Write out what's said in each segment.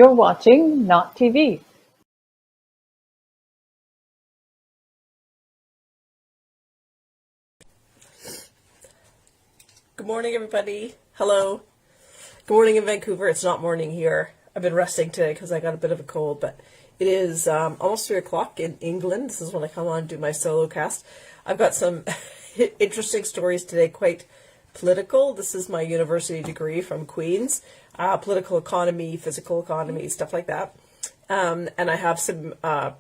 You're watching notTV. Good morning, everybody. Hello. Good morning in Vancouver. It's not morning here. I've been resting today because I got a bit of a cold, but it is almost 3 o'clock in England. This is when I come on and do my solo cast. I've got some interesting stories today, quite political. This is my university degree from Queen's, political economy, physical economy, stuff like that. And I have some, I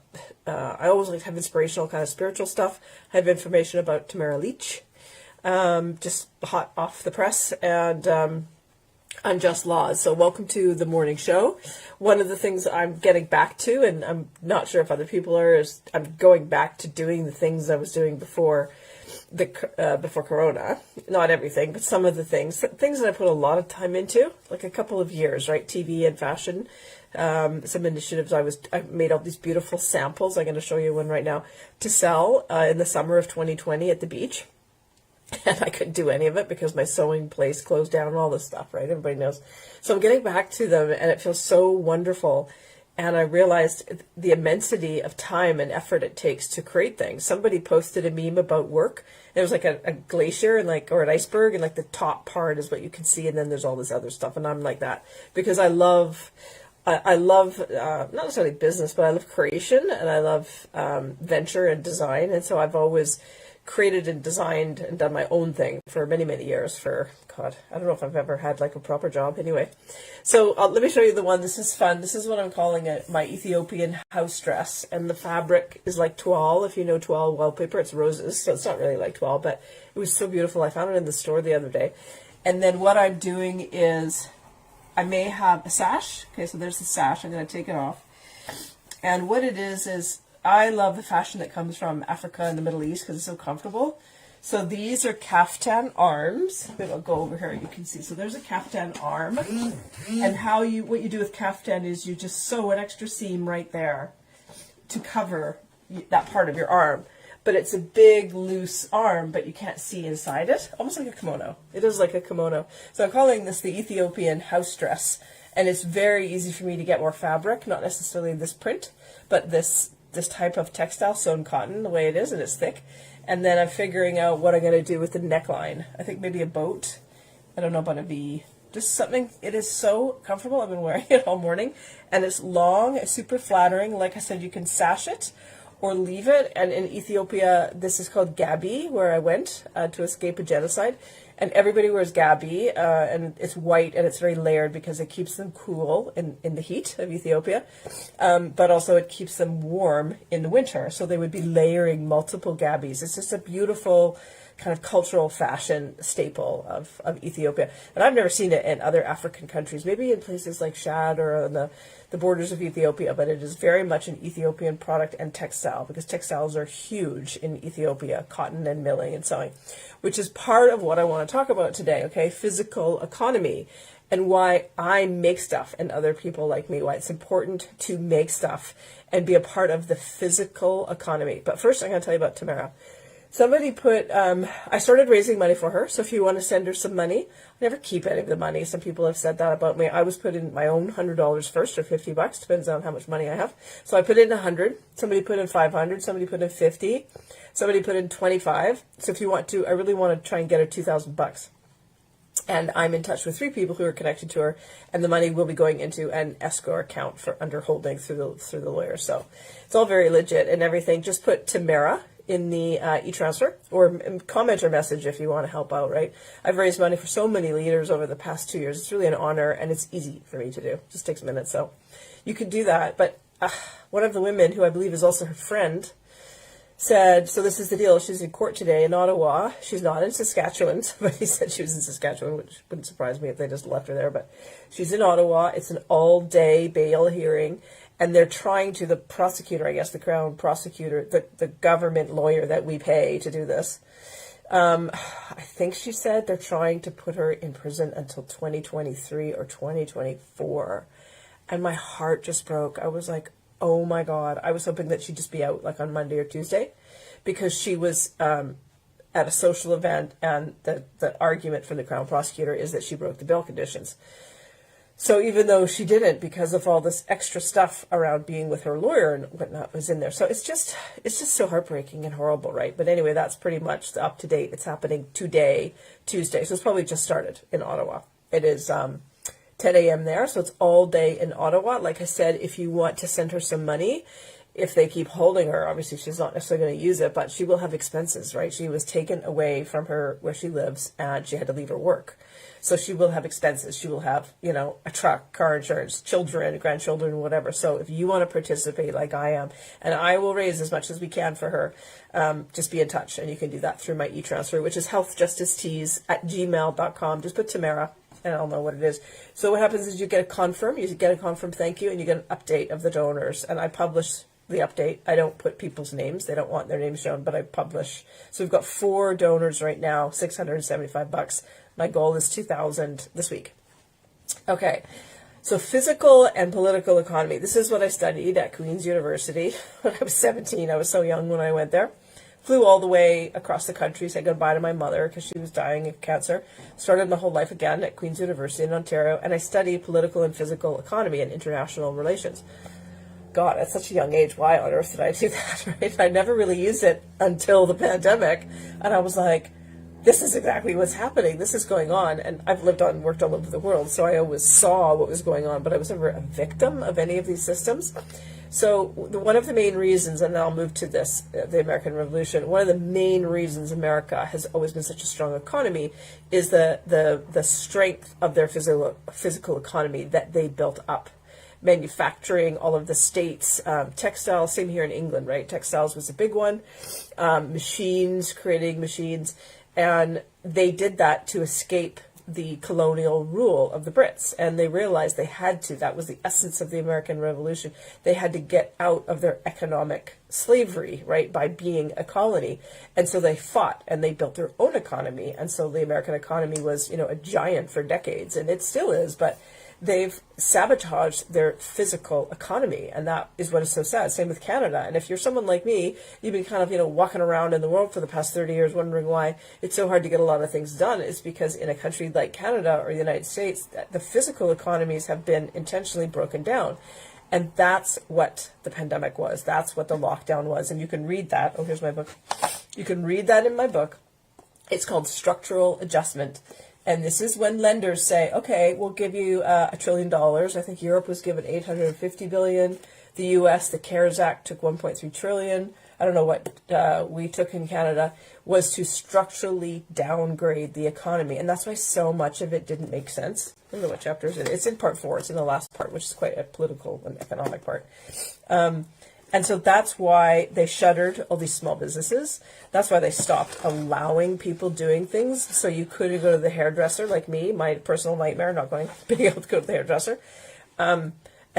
always like to have inspirational kind of spiritual stuff. I have information about Tamara Leach, just hot off the press, and unjust laws. So welcome to the morning show. One of the things I'm getting back to, and I'm not sure if other people are, is I'm going back to doing the things I was doing before before Corona. Not everything, but some of the things that I put a lot of time into, like a couple of years, right? TV and fashion. Some initiatives. I made all these beautiful samples. I'm going to show you one right now to sell in the summer of 2020 at the beach. And I couldn't do any of it because my sewing place closed down and all this stuff, right? Everybody knows. So I'm getting back to them, and it feels so wonderful. And I realized the immensity of time and effort it takes to create things. Somebody posted a meme about work. It was like a glacier and or an iceberg, and like the top part is what you can see, and then there's all this other stuff. And I'm like that because I love not necessarily business, but I love creation, and I love venture and design. And so I've always created and designed and done my own thing for many, many years. For God, I don't know if I've ever had like a proper job. Anyway, so let me show you the one. This is fun. This is what I'm calling it, my Ethiopian house dress, and the fabric is like toile. If you know toile wallpaper, it's roses, so it's not really like toile, but it was so beautiful. I found it in the store the other day. And then what I'm doing is I may have a sash. Okay, so there's the sash. I'm going to take it off. And what it is I love the fashion that comes from Africa and the Middle East because it's so comfortable. So these are kaftan arms. Maybe I'll go over here. You can see. So there's a kaftan arm, and what you do with kaftan is you just sew an extra seam right there to cover that part of your arm. But it's a big, loose arm, but you can't see inside it. Almost like a kimono. It is like a kimono. So I'm calling this the Ethiopian house dress, and it's very easy for me to get more fabric. Not necessarily this print, but this type of textile, sewn cotton, the way it is, and it's thick. And then I'm figuring out what I'm going to do with the neckline. I think maybe a boat. I don't know about a V. Just something. It is so comfortable. I've been wearing it all morning. And it's long, it's super flattering. Like I said, you can sash it or leave it. And in Ethiopia, this is called gabi, where I went to escape a genocide. And everybody wears gabi, and it's white, and it's very layered because it keeps them cool in the heat of Ethiopia, but also it keeps them warm in the winter. So they would be layering multiple gabis. It's just a beautiful kind of cultural fashion staple of Ethiopia. And I've never seen it in other African countries, maybe in places like Chad or on the borders of Ethiopia, but it is very much an Ethiopian product and textile, because textiles are huge in Ethiopia, cotton and milling and sewing, which is part of what I want to talk about today, okay? Physical economy, and why I make stuff and other people like me, why it's important to make stuff and be a part of the physical economy. But first, I'm going to tell you about Tamara. Somebody put, I started raising money for her, so if you want to send her some money, I never keep any of the money. Some people have said that about me. I was put in my own $100 first, or $50, depends on how much money I have. So I put in 100, somebody put in 500, somebody put in 50, somebody put in 25. So if you want to, I really want to try and get her $2,000. And I'm in touch with 3 people who are connected to her, and the money will be going into an escrow account for underholding through the lawyer. So it's all very legit and everything. Just put Tamara in the e-transfer, or comment or message if you want to help out, right? I've raised money for so many leaders over the past 2 years. It's really an honor, and it's easy for me to do. It just takes minutes, so you could do that. But one of the women, who I believe is also her friend, said, so this is the deal. She's in court today in Ottawa. She's not in Saskatchewan. Somebody said she was in Saskatchewan, which wouldn't surprise me if they just left her there. But she's in Ottawa. It's an all-day bail hearing. And they're trying to, the prosecutor, I guess, the Crown prosecutor, the government lawyer that we pay to do this, I think she said they're trying to put her in prison until 2023 or 2024. And my heart just broke. I was like, oh my God. I was hoping that she'd just be out like on Monday or Tuesday, because she was at a social event, and the argument from the Crown prosecutor is that she broke the bail conditions. So even though she didn't, because of all this extra stuff around being with her lawyer and whatnot was in there. So it's just so heartbreaking and horrible, right? But anyway, that's pretty much up to date. It's happening today, Tuesday. So it's probably just started in Ottawa. It is 10 a.m. there, so it's all day in Ottawa. Like I said, if you want to send her some money, if they keep holding her, obviously she's not necessarily going to use it, but she will have expenses, right? She was taken away from her where she lives and she had to leave her work. So she will have expenses. She will have, a truck, car insurance, children, grandchildren, whatever. So if you want to participate like I am, and I will raise as much as we can for her, just be in touch. And you can do that through my e-transfer, which is healthjusticetees@gmail.com. Just put Tamara and I'll know what it is. So what happens is you get a confirm thank you, and you get an update of the donors. And I publish the update. I don't put people's names. They don't want their names shown, but I publish. So we've got 4 donors right now, $675. My goal is 2,000 this week. Okay. So physical and political economy. This is what I studied at Queen's University when I was 17. I was so young when I went there. Flew all the way across the country, said goodbye to my mother because she was dying of cancer. Started my whole life again at Queen's University in Ontario, and I studied political and physical economy and international relations. God, at such a young age, why on earth did I do that, right? I never really used it until the pandemic, and I was like, this is exactly what's happening. This is going on, and I've worked all over the world, so I always saw what was going on, but I was never a victim of any of these systems. So one of the main reasons, and then I'll move to this, the American Revolution, one of the main reasons America has always been such a strong economy is the strength of their physical economy that they built up. Manufacturing, all of the states, textiles, same here in England, right? Textiles was a big one. Machines, creating machines. And they did that to escape the colonial rule of the Brits. And they realized they had to. That was the essence of the American Revolution. They had to get out of their economic slavery, right, by being a colony. And so they fought and they built their own economy. And so the American economy was, a giant for decades. And it still is, but they've sabotaged their physical economy, and that is what is so sad. Same with Canada. And if you're someone like me, you've been kind of, walking around in the world for the past 30 years wondering why it's so hard to get a lot of things done, it's because in a country like Canada or the United States, the physical economies have been intentionally broken down. And that's what the pandemic was. That's what the lockdown was. And you can read that. Oh, here's my book. You can read that in my book. It's called Structural Adjustment. And this is when lenders say, okay, we'll give you $1 trillion. I think Europe was given $850 billion. The U.S., the CARES Act took $1.3 trillion. I don't know what we took in Canada, was to structurally downgrade the economy. And that's why so much of it didn't make sense. I don't know what chapter is it. It's in part 4. It's in the last part, which is quite a political and economic part. And so that's why they shuttered all these small businesses. That's why they stopped allowing people doing things. So you couldn't go to the hairdresser like me, my personal nightmare, not being able to go to the hairdresser. And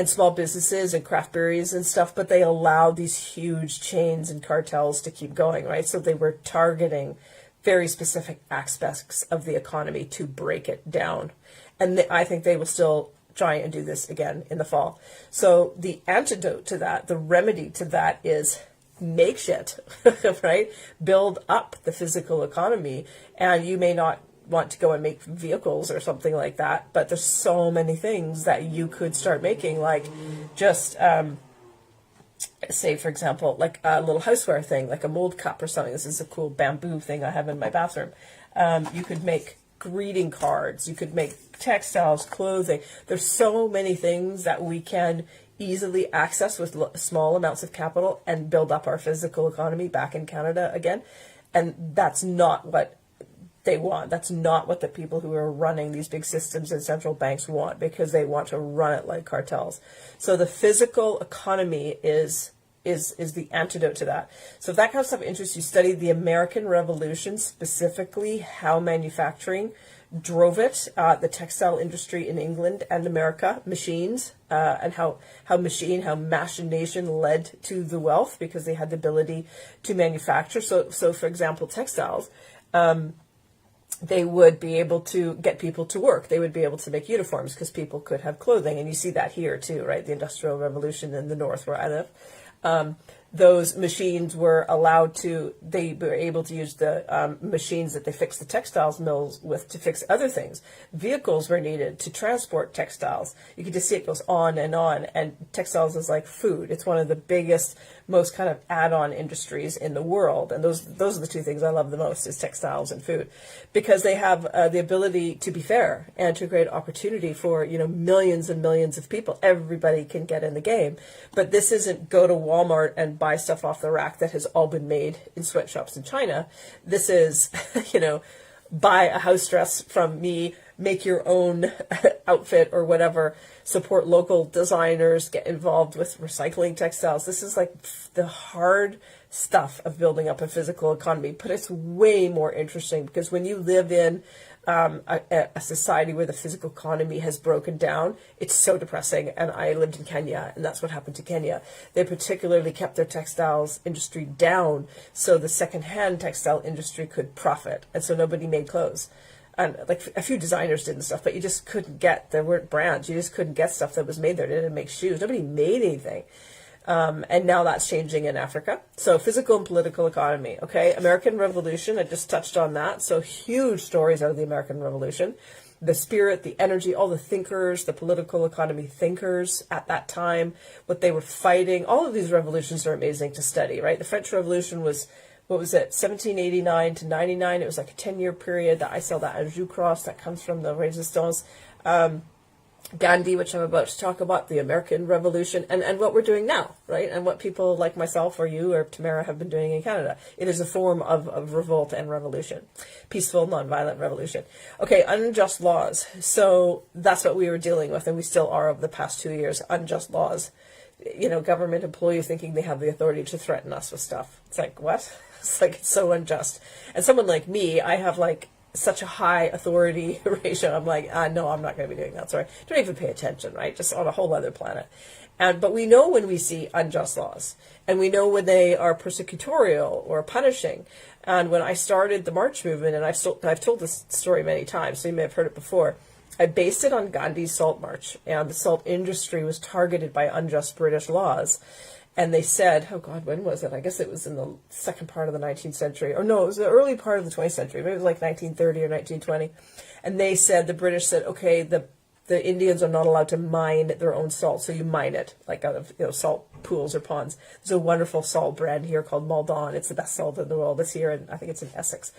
small businesses and craft breweries and stuff, but they allowed these huge chains and cartels to keep going, right? So they were targeting very specific aspects of the economy to break it down. And I think they will still try and do this again in the fall. So the antidote to that, the remedy to that is make shit, right? Build up the physical economy. And you may not want to go and make vehicles or something like that, but there's so many things that you could start making, like just say, for example, like a little houseware thing, like a mold cup or something. This is a cool bamboo thing I have in my bathroom. You could make greeting cards, you could make textiles, clothing. There's so many things that we can easily access with small amounts of capital and build up our physical economy back in Canada again. And that's not what they want. That's not what the people who are running these big systems and central banks want, because they want to run it like cartels. So the physical economy is the antidote to that. So if that kind of stuff interests you, study the American Revolution, specifically how manufacturing drove it, the textile industry in England and America, machines, and how machination led to the wealth because they had the ability to manufacture. So for example, textiles, they would be able to get people to work. They would be able to make uniforms because people could have clothing. And you see that here too, right? The Industrial Revolution in the North where I live. those machines were they were able to use the machines that they fixed the textiles mills with to fix other things. Vehicles were needed to transport textiles. You can just see it goes on, and textiles is like food. It's one of the biggest, most kind of add-on industries in the world, and those are the two things I love the most, is textiles and food, because they have the ability to be fair and to create opportunity for millions and millions of people. Everybody can get in the game, but this isn't go to Walmart and buy stuff off the rack that has all been made in sweatshops in China. This is buy a house dress from me, make your own outfit or whatever, support local designers, get involved with recycling textiles. This is like the hard stuff of building up a physical economy, but it's way more interesting because when you live in a society where the physical economy has broken down, it's so depressing. And I lived in Kenya, and that's what happened to Kenya. They particularly kept their textiles industry down so the secondhand textile industry could profit, and so nobody made clothes. And like a few designers did and stuff, but you just couldn't there weren't brands. You just couldn't get stuff that was made there. They didn't make shoes. Nobody made anything. And now that's changing in Africa. So physical and political economy. Okay. American Revolution. I just touched on that. So huge stories out of the American Revolution. The spirit, the energy, all the thinkers, the political economy thinkers at that time, what they were fighting. All of these revolutions are amazing to study, right? The French Revolution was, what was it, 1789 to 99? It was like a 10-year period. That I saw that Anjou Cross that comes from the Resistance. Gandhi, which I'm about to talk about, the American Revolution, and what we're doing now, right? And what people like myself or you or Tamara have been doing in Canada. It is a form of revolt and revolution. Peaceful, nonviolent revolution. Okay, unjust laws. So that's what we were dealing with, and we still are over the past 2 years, unjust laws. Government employees thinking they have the authority to threaten us with stuff. It's like, what? It's so unjust. And someone like me, I have such a high authority ratio. I'm like, no, I'm not going to be doing that. Sorry. Don't even pay attention, right? Just on a whole other planet. But we know when we see unjust laws, and we know when they are persecutorial or punishing. And when I started the March movement, and I've told this story many times, so you may have heard it before, I based it on Gandhi's Salt March, and the salt industry was targeted by unjust British laws. And they said, oh God, when was it? I guess it was in the second part of the 19th century. Or no, it was the early part of the 20th century. Maybe it was like 1930 or 1920. And the British said, okay, the Indians are not allowed to mine their own salt. So you mine it, like out of salt pools or ponds. There's a wonderful salt brand here called Maldon. It's the best salt in the world. It's here, and I think it's in Essex.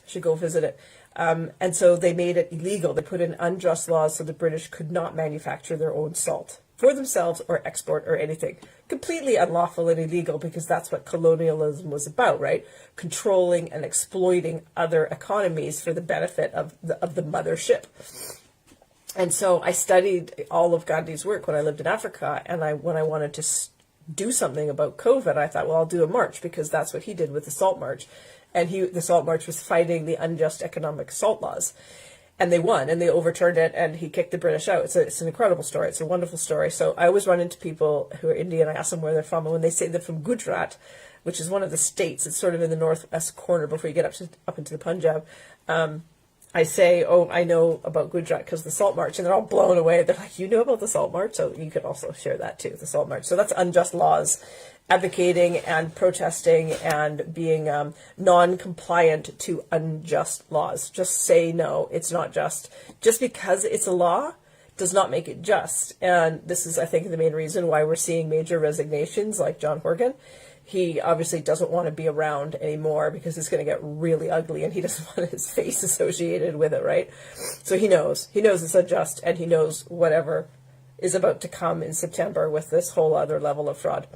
You should go visit it. And so they made it illegal. They put in unjust laws so the British could not manufacture their own salt for themselves or export or anything. Completely unlawful and illegal, because that's what colonialism was about, right? Controlling and exploiting other economies for the benefit of the mothership. And so I studied all of Gandhi's work when I lived in Africa, and when I wanted to do something about COVID, I thought, well, I'll do a march, because that's what he did with the Salt March. And the Salt March was fighting the unjust economic salt laws. And they won, and they overturned it, and he kicked the British out. It's an incredible story. It's a wonderful story. So I always run into people who are Indian. I ask them where they're from, and when they say they're from Gujarat, which is one of the states, it's sort of in the northwest corner before you get up into the Punjab, I say, oh, I know about Gujarat because of the Salt March, and they're all blown away. They're like, you know about the Salt March? So you could also share that too, the Salt March. So that's unjust laws, advocating and protesting and being non-compliant to unjust laws. Just say, no, it's not just. Just because it's a law does not make it just. And this is, I think, the main reason why we're seeing major resignations like John Horgan. He obviously doesn't want to be around anymore because it's going to get really ugly, and he doesn't want his face associated with it, right? So he knows it's unjust, and he knows whatever is about to come in September with this whole other level of fraud.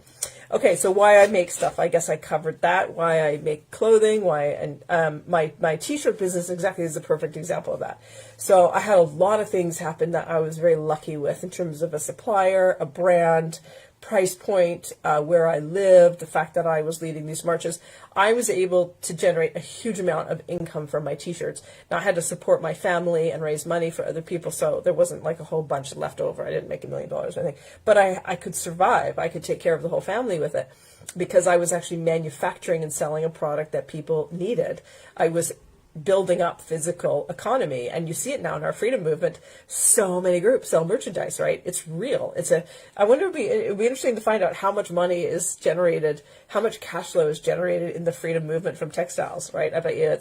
Okay, so why I make stuff. I guess I covered that. Why I make clothing. And my t-shirt business exactly is the perfect example of that. So I had a lot of things happen that I was very lucky with in terms of a supplier, a brand, price point, where I lived, the fact that I was leading these marches. I was able to generate a huge amount of income from my t-shirts. Now I had to support my family and raise money for other people, so there wasn't like a whole bunch left over. I didn't make $1 million or anything, but I could survive. I could take care of the whole family with it because I was actually manufacturing and selling a product that people needed. I was building up physical economy. And you see it now in our freedom movement. So many groups sell merchandise, right? It's real. I wonder, it would be interesting to find out how much money is generated, how much cash flow is generated in the freedom movement from textiles, right? I bet you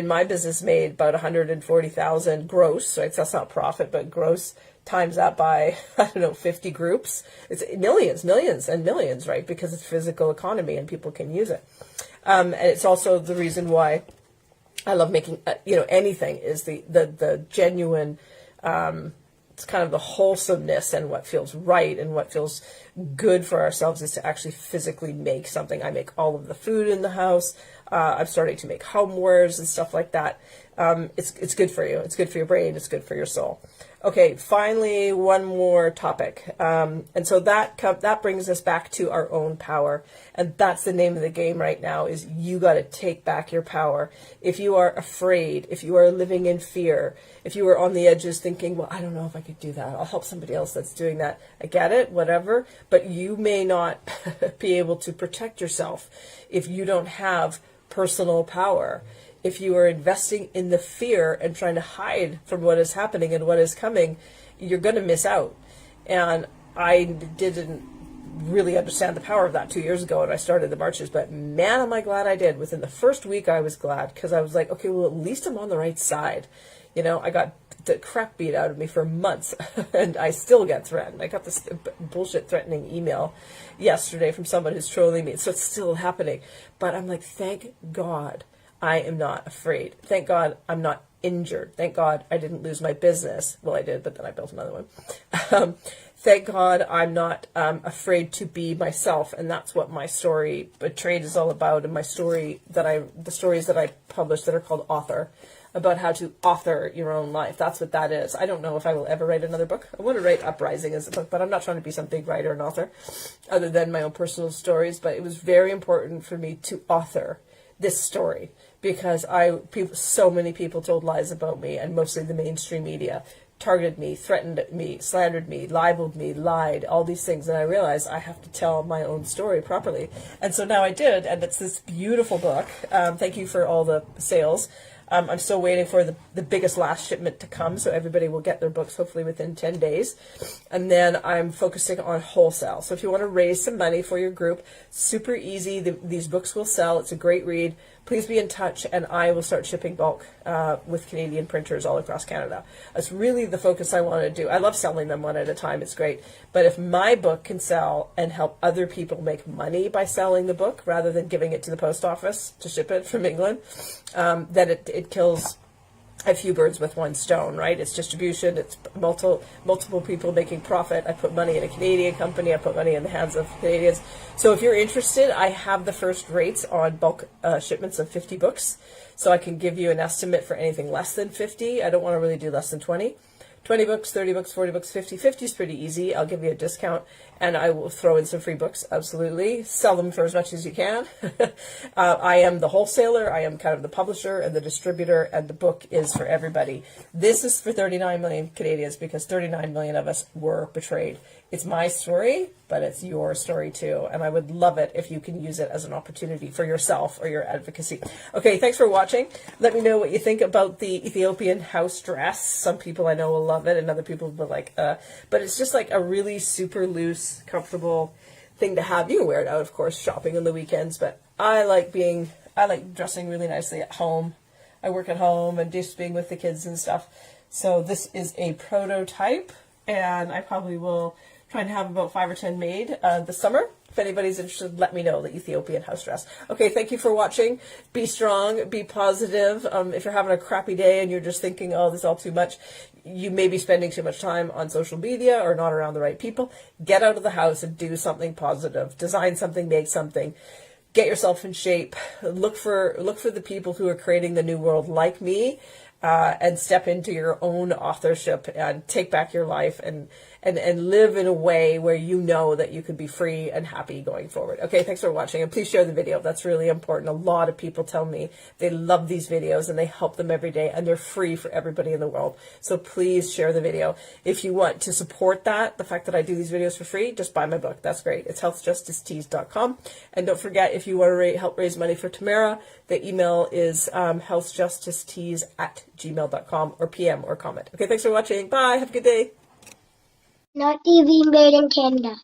my business made about 140,000 gross, right? So that's not profit, but gross, times that by, 50 groups. It's millions and millions, right? Because it's physical economy and people can use it. And it's also the reason why I love making, anything is the genuine, it's kind of the wholesomeness and what feels right and what feels good for ourselves is to actually physically make something. I make all of the food in the house. I'm starting to make homewares and stuff like that. It's good for you. It's good for your brain. It's good for your soul. Okay, finally, one more topic. And so that brings us back to our own power. And that's the name of the game right now, is you got to take back your power. If you are afraid, if you are living in fear, if you are on the edges thinking, well, I don't know if I could do that. I'll help somebody else that's doing that. I get it, whatever. But you may not be able to protect yourself if you don't have personal power. If you are investing in the fear and trying to hide from what is happening and what is coming, you're going to miss out. And I didn't really understand the power of that 2 years ago when I started the marches, but man, am I glad I did. Within the first week, I was glad, because I was like, okay, well, at least I'm on the right side. I got the crap beat out of me for months, and I still get threatened. I got this bullshit threatening email yesterday from someone who's trolling me, so it's still happening. But I'm like, thank God I am not afraid. Thank God I'm not injured. Thank God I didn't lose my business. Well, I did, but then I built another one. Thank God I'm not afraid to be myself, and that's what my story, Betrayed, is all about. And the stories that I published that are called Author, about how to author your own life. That's what that is. I don't know if I will ever write another book. I want to write Uprising as a book, but I'm not trying to be some big writer and author, other than my own personal stories. But it was very important for me to author this story, because so many people told lies about me, and mostly the mainstream media targeted me, threatened me, slandered me, libeled me, lied, all these things. And I realized I have to tell my own story properly. And so now I did, and it's this beautiful book. Thank you for all the sales. I'm still waiting for the biggest last shipment to come, so everybody will get their books hopefully within 10 days. And then I'm focusing on wholesale. So if you want to raise some money for your group, super easy. These books will sell. It's a great read. Please be in touch, and I will start shipping bulk with Canadian printers all across Canada. That's really the focus I want to do. I love selling them one at a time. It's great. But if my book can sell and help other people make money by selling the book rather than giving it to the post office to ship it from England, then it kills a few birds with one stone, right? It's distribution. It's multiple people making profit. I put money in a Canadian company. I put money in the hands of Canadians. So if you're interested, I have the first rates on bulk shipments of 50 books. So I can give you an estimate for anything less than 50. I don't want to really do less than 20. 20 books, 30 books, 40 books, 50. 50 is pretty easy. I'll give you a discount, and I will throw in some free books, absolutely. Sell them for as much as you can. I am the wholesaler. I am kind of the publisher and the distributor, and the book is for everybody. This is for 39 million Canadians, because 39 million of us were betrayed. It's my story, but it's your story too. And I would love it if you can use it as an opportunity for yourself or your advocacy. Okay, thanks for watching. Let me know what you think about the Ethiopian house dress. Some people I know will love it, and other people will like, but it's just like a really super loose, comfortable thing to have. You can wear it out, of course, shopping on the weekends, but I like dressing really nicely at home. I work at home and just being with the kids and stuff. So this is a prototype, and I probably will try and have about 5 or 10 made this summer. If anybody's interested, let me know, the Ethiopian house dress. Okay, thank you for watching. Be strong, be positive. If you're having a crappy day and you're just thinking, oh, this is all too much, you may be spending too much time on social media or not around the right people. Get out of the house and do something positive. Design something, make something. Get yourself in shape. Look for the people who are creating the new world like me. and step into your own authorship and take back your life and live in a way where you know that you could be free and happy going forward. Okay, thanks for watching, and please share the video. That's really important. A lot of people tell me they love these videos and they help them every day, and they're free for everybody in the world. So please share the video. If you want to support that, the fact that I do these videos for free, just buy my book. That's great. It's healthjusticetees.com. And don't forget, if you want to help raise money for Tamara, the email is healthjusticetees@gmail.com, or PM or comment. Okay, thanks for watching. Bye. Have a good day. notTV made in Canada.